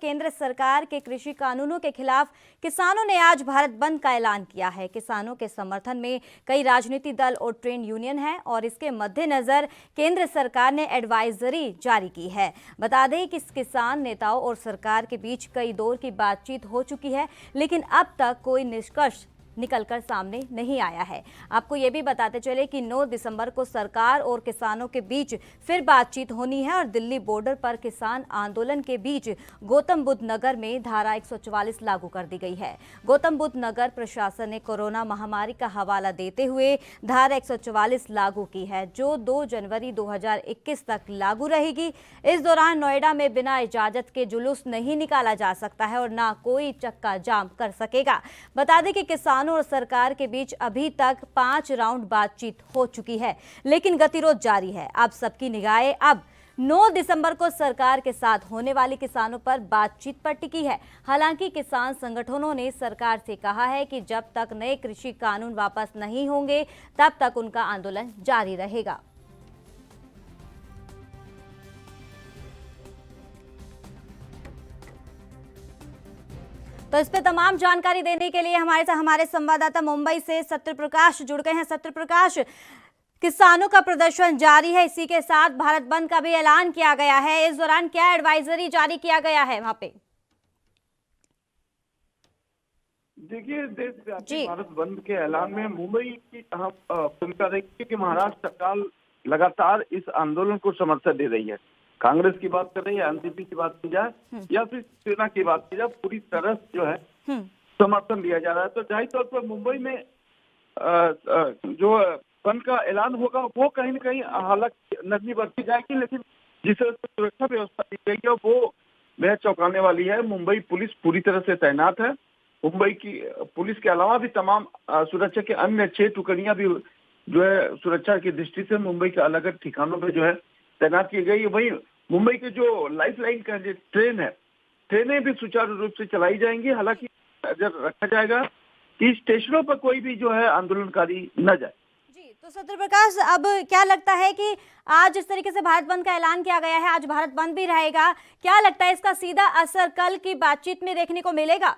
केंद्र सरकार के कृषि कानूनों के खिलाफ किसानों ने आज भारत बंद का ऐलान किया है। किसानों के समर्थन में कई राजनीतिक दल और ट्रेड यूनियन हैं और इसके मद्देनजर केंद्र सरकार ने एडवाइजरी जारी की है। बता दें कि किसान नेताओं और सरकार के बीच कई दौर की बातचीत हो चुकी है, लेकिन अब तक कोई निष्कर्ष निकलकर सामने नहीं आया है। आपको ये भी बताते चले कि 9 दिसंबर को सरकार और किसानों के बीच फिर बातचीत होनी है और दिल्ली बॉर्डर पर किसान आंदोलन के बीच गौतम बुद्ध नगर में धारा 144 लागू कर दी गई है। गौतम बुद्ध नगर प्रशासन ने कोरोना महामारी का हवाला देते हुए धारा 144 लागू की है, जो 2 जनवरी 2021 तक लागू रहेगी। इस दौरान नोएडा में बिना इजाजत के जुलूस नहीं निकाला जा सकता है और न कोई चक्का जाम कर सकेगा। बता दें कि किसान और सरकार के बीच अभी तक 5 राउंड बातचीत हो चुकी है, लेकिन गतिरोध जारी है। अब सबकी निगाहें अब 9 दिसंबर को सरकार के साथ होने वाली किसानों पर बातचीत पर टिकी है। हालांकि किसान संगठनों ने सरकार से कहा है कि जब तक नए कृषि कानून वापस नहीं होंगे तब तक उनका आंदोलन जारी रहेगा। तो इस पे तमाम जानकारी देने के लिए हमारे संवाददाता मुंबई से सत्य प्रकाश जुड़ गए हैं। सत्य प्रकाश, किसानों का प्रदर्शन जारी है, इसी के साथ भारत बंद का भी ऐलान किया गया है। इस दौरान क्या एडवाइजरी जारी किया गया है वहां पे? देखिए, देशव्यापी भारत बंद के ऐलान में मुंबई की अहम भूमिका रही है कि महाराष्ट्र सरकार लगातार इस आंदोलन को समर्थन दे रही है। कांग्रेस की बात कर रही है, एनसीपी की बात की जाए या फिर सेना की बात की जाए, पूरी तरह जो है समर्थन दिया जा रहा है। तो जाहिर तौर पर मुंबई में जो बंद का ऐलान होगा वो कहीं न कहीं हालांकि नरमी बरती जाएगी, लेकिन जिस तरह से सुरक्षा व्यवस्था दी गई है वो बेहद चौंकाने वाली है। मुंबई पुलिस पूरी तरह से तैनात है। मुंबई की पुलिस के अलावा भी तमाम सुरक्षा के अन्य 6 टुकड़ियां भी जो है सुरक्षा की दृष्टि से मुंबई के अलग अलग ठिकानों पे जो है तैनात की गई है। वहीं मुंबई के जो लाइफ लाइन का जो ट्रेन है, ट्रेनें भी सुचारू रूप से चलाई जाएंगी। हालांकि नजर रखा जाएगा कि स्टेशनों पर कोई भी जो है आंदोलनकारी न जाए। जी, तो सत्य प्रकाश, अब क्या लगता है कि आज जिस तरीके से भारत बंद का ऐलान किया गया है, आज भारत बंद भी रहेगा, क्या लगता है इसका सीधा असर कल की बातचीत में देखने को मिलेगा?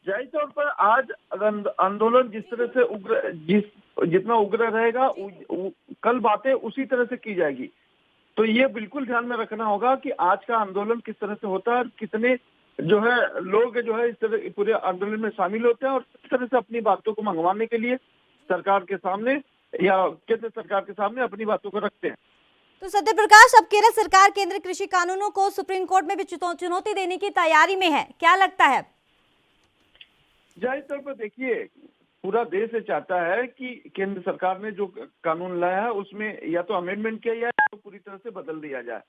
जाहिर तौर पर आज आंदोलन जिस तरह से जितना उग्र रहेगा, कल बातें उसी तरह से की जाएगी। तो ये बिल्कुल ध्यान में रखना होगा कि आज का आंदोलन किस तरह से होता है और कितने जो है लोग जो है इस तरह पूरे आंदोलन में शामिल होते हैं और किस तरह से अपनी बातों को मंगवाने के लिए सरकार के सामने या केंद्र सरकार के सामने अपनी बातों को रखते हैं। तो सत्य प्रकाश, अब केरल सरकार केंद्रीय कृषि कानूनों को सुप्रीम कोर्ट में भी चुनौती देने की तैयारी में है, क्या लगता है? जाहिर तौर पर देखिए, पूरा देश ये चाहता है कि केंद्र सरकार ने जो कानून लाया है उसमें या तो अमेंडमेंट किया जाए या तो पूरी तरह से बदल दिया जाए।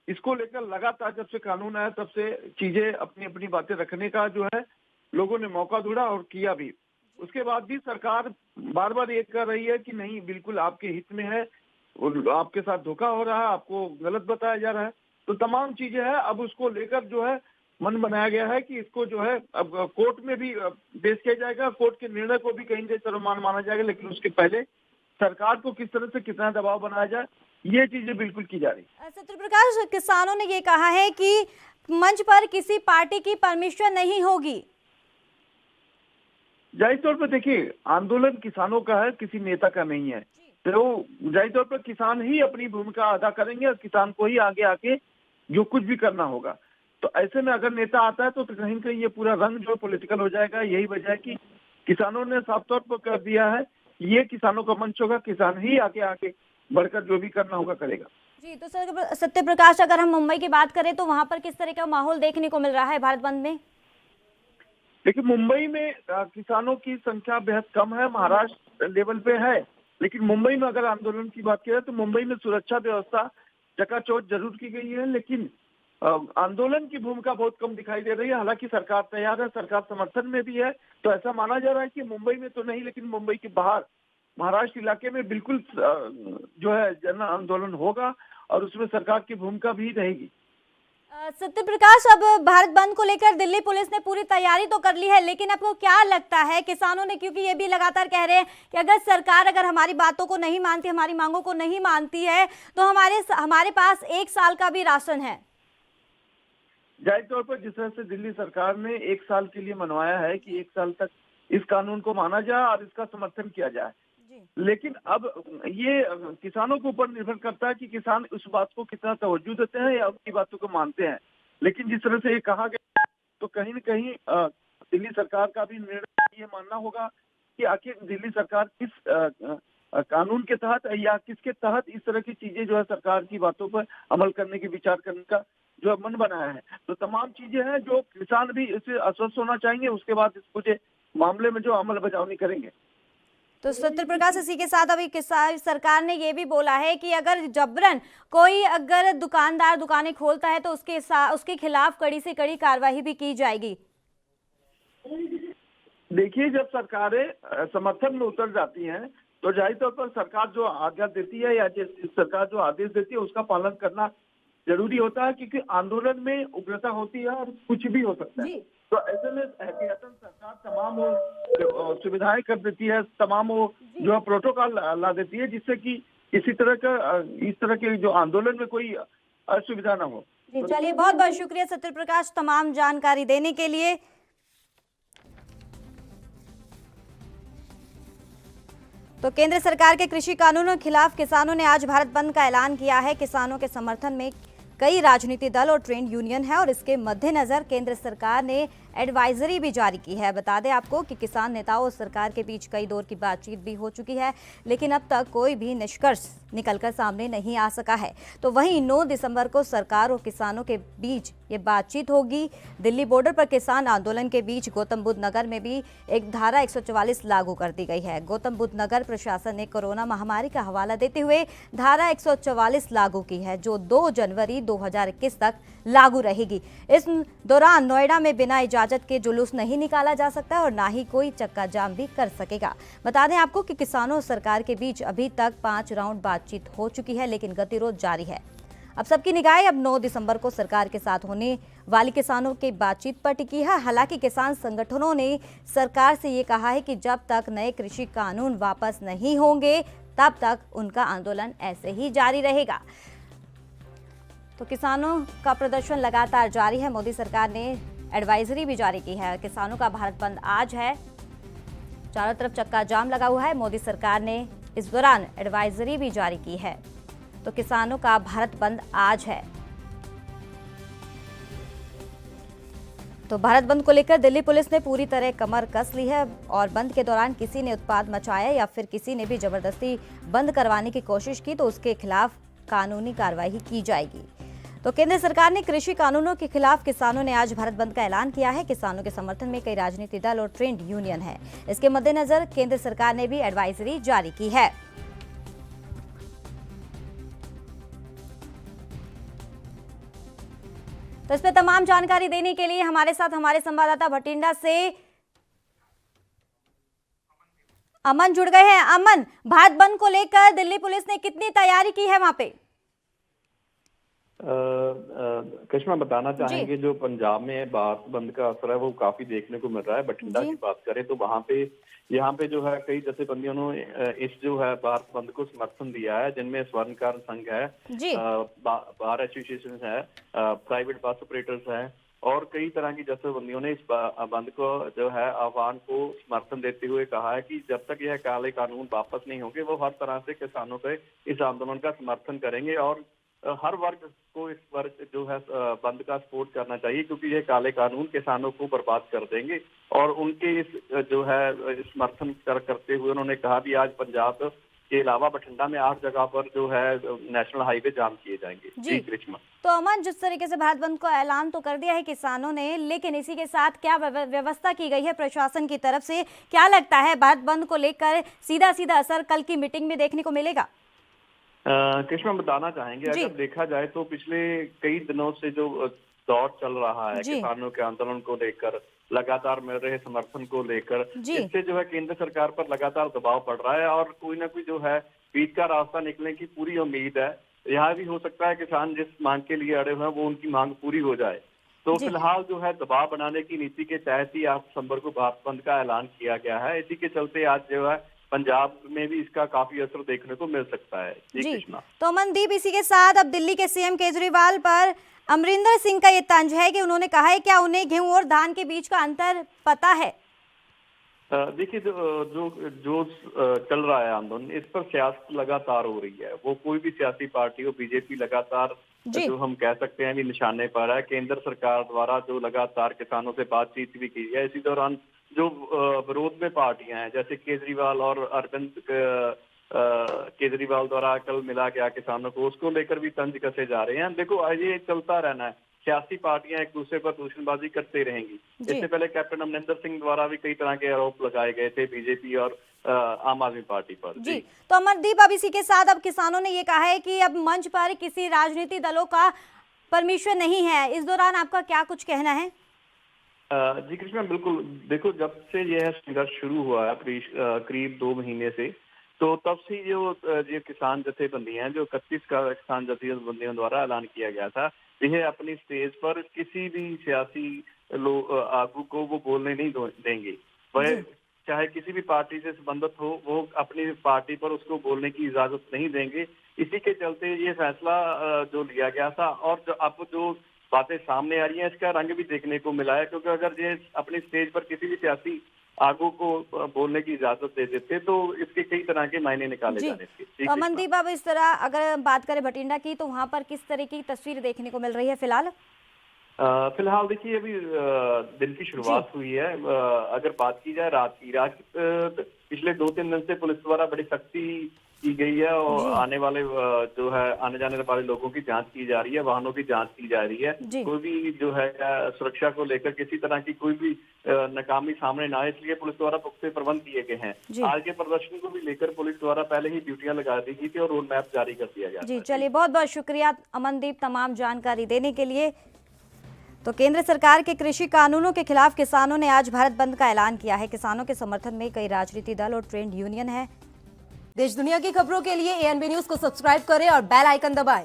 इसको लेकर लगातार जब से कानून आया तब से चीजें अपनी अपनी बातें रखने का जो है लोगों ने मौका ढूंढा और किया भी। उसके बाद भी सरकार बार बार ये कर रही है कि नहीं, बिल्कुल आपके हित में है और आपके साथ धोखा हो रहा है, आपको गलत बताया जा रहा है। तो तमाम चीजें हैं, अब उसको लेकर जो है मन बनाया गया है कि इसको जो है अब कोर्ट में भी पेश किया जाएगा। कोर्ट के निर्णय को भी कहीं सर्वमान्य माना जाएगा, लेकिन उसके पहले सरकार को किस तरह से कितना दबाव बनाया जाए, ये चीजें बिल्कुल की जा रही है। सत्य प्रकाश, किसानों ने ये कहा है कि मंच पर किसी पार्टी की परमिशन नहीं होगी। जाहिर तौर पर देखिए, आंदोलन किसानों का है, किसी नेता का नहीं है। तो जाहिर तौर पर किसान ही अपनी भूमिका अदा करेंगे और किसान को ही आगे आके जो कुछ भी करना होगा। तो ऐसे में अगर नेता आता है तो कहीं न कहीं ये पूरा रंग जो पॉलिटिकल हो जाएगा। यही वजह है कि किसानों ने साफ तौर पर कर दिया है, ये किसानों का मंच होगा, किसान ही आगे बढ़कर जो भी करना होगा करेगा। जी, तो सत्य प्रकाश, अगर हम मुंबई की बात करें तो वहां पर किस तरह का माहौल देखने को मिल रहा है भारत बंद में? देखिए, मुंबई में किसानों की संख्या बेहद कम है, महाराष्ट्र लेवल पे है, लेकिन मुंबई में अगर आंदोलन की बात की जाए तो मुंबई में सुरक्षा व्यवस्था चकाचौंध जरूर की गई है, लेकिन आंदोलन की भूमिका बहुत कम दिखाई दे रही है। हालांकि सरकार तैयार है, सरकार समर्थन में भी है। तो ऐसा माना जा रहा है कि मुंबई में तो नहीं, लेकिन मुंबई के बाहर महाराष्ट्र इलाके में बिल्कुल जो है जन आंदोलन होगा और उसमें सरकार की भूमिका भी रहेगी। सत्य प्रकाश, अब भारत बंद को लेकर दिल्ली पुलिस ने पूरी तैयारी तो कर ली है, लेकिन आपको क्या लगता है किसानों ने, क्योंकि ये भी लगातार कह रहे हैं कि अगर सरकार हमारी बातों को नहीं मानती, हमारी मांगों को नहीं मानती है, तो हमारे पास 1 साल का भी राशन है। जाहिर तौर पर जिस तरह से दिल्ली सरकार ने 1 साल के लिए मनवाया है कि 1 साल तक इस कानून को माना जाए और इसका समर्थन किया जाए, लेकिन अब ये किसानों के ऊपर निर्भर करता है कि किसान उस बात को कितना तवज्जो देते हैं या उनकी बातों को मानते हैं। लेकिन जिस तरह से ये कहा गया तो कहीं न कहीं दिल्ली सरकार का भी निर्णय ये मानना होगा कि आखिर दिल्ली सरकार किस कानून के तहत या किसके तहत इस तरह की चीजें जो है सरकार की बातों पर अमल करने की विचार करने का जो है मन बनाया है। तो तमाम चीजें हैं जो किसान भी इससे आश्वस्त होना चाहेंगे, उसके बाद इस पूरे मामले में जो अमल बजावनी करेंगे। तो सत्य प्रकाश, इसी के साथ अभी किसान सरकार ने ये भी बोला है कि अगर जबरन कोई अगर दुकानदार दुकानें खोलता है तो उसके खिलाफ कड़ी से कड़ी कार्रवाई भी की जाएगी। देखिए, जब सरकारें समर्थन में उतर जाती हैं तो जाहिर तौर पर सरकार जो आज्ञा देती है या सरकार जो आदेश देती है उसका पालन करना जरूरी होता है, क्योंकि आंदोलन में उग्रता होती है और कुछ भी हो सकता है। तो ऐसे में एहतियातन सरकार तमाम वो सुविधाएं कर देती है, तमाम वो जो है प्रोटोकॉल ला देती है, जिससे कि किसी तरह का इस तरह के जो आंदोलन में कोई असुविधा ना हो। चलिए, बहुत बहुत शुक्रिया सत्य प्रकाश तमाम जानकारी देने के लिए। तो केंद्र सरकार के कृषि कानूनों के खिलाफ किसानों ने आज भारत बंद का ऐलान किया है। किसानों के समर्थन में कई राजनीतिक दल और ट्रेड यूनियन है और इसके मद्देनजर केंद्र सरकार ने एडवाइजरी भी जारी की है। बता दें आपको कि किसान नेताओं और सरकार के बीच कई दौर की बातचीत भी हो चुकी है, लेकिन अब तक कोई भी निष्कर्ष निकलकर सामने नहीं आ सका है। तो वहीं 9 दिसंबर को सरकार और किसानों के बीच ये बातचीत होगी। दिल्ली बॉर्डर पर किसान आंदोलन के बीच गौतम बुद्ध नगर में भी एक धारा 144 लागू कर दी गई है। गौतम बुद्ध नगर प्रशासन ने कोरोना महामारी का हवाला देते हुए धारा 144 लागू की है, जो 2 जनवरी 2021 तक लागू रहेगी। इस दौरान नोएडा में बिना इजाजत के जुलूस नहीं निकाला जा सकता और ना ही कोई चक्का जाम भी कर सकेगा। बता दें आपको कि किसानों और सरकार के बीच अभी तक 5 राउंड बातचीत हो चुकी है, लेकिन गतिरोध जारी है। अब सबकी निगाहें अब 9 दिसंबर को सरकार के साथ होने वाली किसानों की बातचीत पर टिकी है। हालांकि किसान संगठनों ने सरकार से ये कहा है कि जब तक नए कृषि कानून वापस नहीं होंगे तब तक उनका आंदोलन ऐसे ही जारी रहेगा। तो किसानों का प्रदर्शन लगातार जारी है। मोदी सरकार ने एडवाइजरी भी जारी की है। किसानों का भारत बंद आज है, चारों तरफ चक्का जाम लगा हुआ है। मोदी सरकार ने इस दौरान एडवाइजरी भी जारी की है। तो किसानों का भारत बंद आज है। तो भारत बंद को लेकर दिल्ली पुलिस ने पूरी तरह कमर कस ली है और बंद के दौरान किसी ने उत्पात मचाया या फिर किसी ने भी जबरदस्ती बंद करवाने की कोशिश की तो उसके खिलाफ कानूनी कार्रवाई की जाएगी। तो केंद्र सरकार ने कृषि कानूनों के खिलाफ किसानों ने आज भारत बंद का ऐलान किया है। किसानों के समर्थन में कई राजनीतिक दल और ट्रेड यूनियन है। इसके मद्देनजर केंद्र सरकार ने भी एडवाइजरी जारी की है। तो इस पर तमाम जानकारी देने के लिए हमारे साथ हमारे संवाददाता भटिंडा से अमन जुड़ गए हैं। अमन, भारत बंद को लेकर दिल्ली पुलिस ने कितनी तैयारी की है वहां पे? करिश्मा, बताना चाहेंगे जो पंजाब में भारत बंद का असर है वो काफी देखने को मिल रहा है। बठिंडा की बात करें तो वहां पे यहाँ पे जो है कई जथेबंदियों ने इस जो है भारत बंद को समर्थन दिया है, जिनमें स्वर्णकार संघ है, बार एसोसिएशन है, प्राइवेट बस ऑपरेटर्स है और कई तरह की जथेबंदियों ने इस बंद को जो है आह्वान को समर्थन देते हुए कहा है कि जब तक यह काले कानून वापस नहीं होंगे वो हर तरह से किसानों के इस आंदोलन का समर्थन करेंगे और हर वर्ग को इस वर्ग जो है बंद का सपोर्ट करना चाहिए, क्योंकि ये काले कानून किसानों को बर्बाद कर देंगे। और उनके इस जो है समर्थन करते हुए उन्होंने कहा भी आज पंजाब के अलावा बठिंडा में 8 जगह पर जो है नेशनल हाईवे जाम किए जाएंगे। जी करिश्मा। तो अमन, जिस तरीके से भारत बंद को ऐलान तो कर दिया है किसानों ने, लेकिन इसी के साथ क्या व्यवस्था की गई है प्रशासन की तरफ से? क्या लगता है भारत बंद को लेकर सीधा सीधा असर कल की मीटिंग में देखने को मिलेगा? कृष्णा, बताना चाहेंगे अगर देखा जाए तो पिछले कई दिनों से जो दौर चल रहा है किसानों के आंदोलन को लेकर, लगातार मिल रहे समर्थन को लेकर, इससे जो है केंद्र सरकार पर लगातार दबाव पड़ रहा है और कोई ना कोई जो है बीच का रास्ता निकलने की पूरी उम्मीद है। यहाँ भी हो सकता है किसान जिस मांग के लिए अड़े हुए हैं वो उनकी मांग पूरी हो जाए। तो फिलहाल जो है दबाव बनाने की नीति के तहत ही 8 दिसंबर को भारत बंद का ऐलान किया गया है। इसी के चलते आज जो है पंजाब में भी इसका काफी असर देखने को मिल सकता है। जी, कृष्णा। तो अमनदीप, इसी के साथ अब दिल्ली के सीएम केजरीवाल पर अमरिंदर सिंह का ये तंज है कि उन्होंने कहा है क्या उन्हें गेहूं और धान के बीच का अंतर पता है? देखिए, जो चल रहा है आंदोलन, इस पर सियासत लगातार हो रही है। वो कोई भी सियासी पार्टी हो, बीजेपी लगातार जो हम कह सकते हैं भी निशाने पर है। केंद्र सरकार द्वारा जो लगातार किसानों से बातचीत भी की है, इसी दौरान जो विरोध में पार्टियां हैं जैसे केजरीवाल और अरविंद केजरीवाल द्वारा कल मिला गया किसानों को, उसको लेकर भी तंज कसे जा रहे हैं। देखो, ये चलता रहना है, सियासी पार्टियां एक दूसरे पर दूषणबाजी करते रहेंगी। इससे पहले कैप्टन अमरिंदर सिंह द्वारा भी कई तरह के आरोप लगाए गए थे बीजेपी और आम आदमी पार्टी पर। जी, तो अमरदीप, अब इसी के साथ अब किसानों ने ये कहा है कि अब मंच पर किसी राजनीतिक दलों का परमिशन नहीं है। इस दौरान आपका क्या कुछ कहना है? जी कृष्णा, बिल्कुल। देखो, जब से यह संघर्ष शुरू हुआ है करीब 2 महीने से, तो तब से जो किसान जथेबंदियां हैं, जो 31 का किसान जथेबंदियों द्वारा ऐलान किया गया था, यह अपनी स्टेज पर किसी भी सियासी आगू को वो बोलने नहीं देंगे। वह चाहे किसी भी पार्टी से संबंधित हो, वो अपनी पार्टी पर उसको बोलने की इजाजत नहीं देंगे। इसी के चलते ये फैसला जो लिया गया था, और अब जो बातें सामने आ रही हैं, इसका रंग भी देखने को मिला है। क्योंकि अगर ये अपनी स्टेज पर किसी भी सियासी आगू को बोलने की इजाजत दे देते तो इसके कई तरह के मायने निकाले जाने थे। तो अमनदीप, अब इस तरह अगर बात करें भटिंडा की, तो वहां पर किस तरह की तस्वीर देखने को मिल रही है फिलहाल? फिलहाल देखिए, अभी दिन की शुरुआत हुई है। अगर बात की जाए रात की, पिछले 2-3 दिन से पुलिस द्वारा बड़ी सख्ती की गई है और आने जाने वाले लोगों की जांच की जा रही है, वाहनों की जांच की जा रही है। कोई भी जो है सुरक्षा को लेकर किसी तरह की कोई भी नाकामी सामने ना आए, इसलिए पुलिस द्वारा पुख्ते प्रबंध किए गए हैं। आज के प्रदर्शन को भी लेकर पुलिस द्वारा पहले ही ड्यूटियां लगा दी गई थी और रोड मैप जारी कर दिया गया। जी, चलिए, बहुत बहुत शुक्रिया अमनदीप तमाम जानकारी देने के लिए। तो केंद्र सरकार के कृषि कानूनों के खिलाफ किसानों ने आज भारत बंद का ऐलान किया है। किसानों के समर्थन में कई राजनीतिक दल और ट्रेड यूनियन है। देश दुनिया की खबरों के लिए ANB न्यूज को सब्सक्राइब करें और बेल आइकन दबाएं।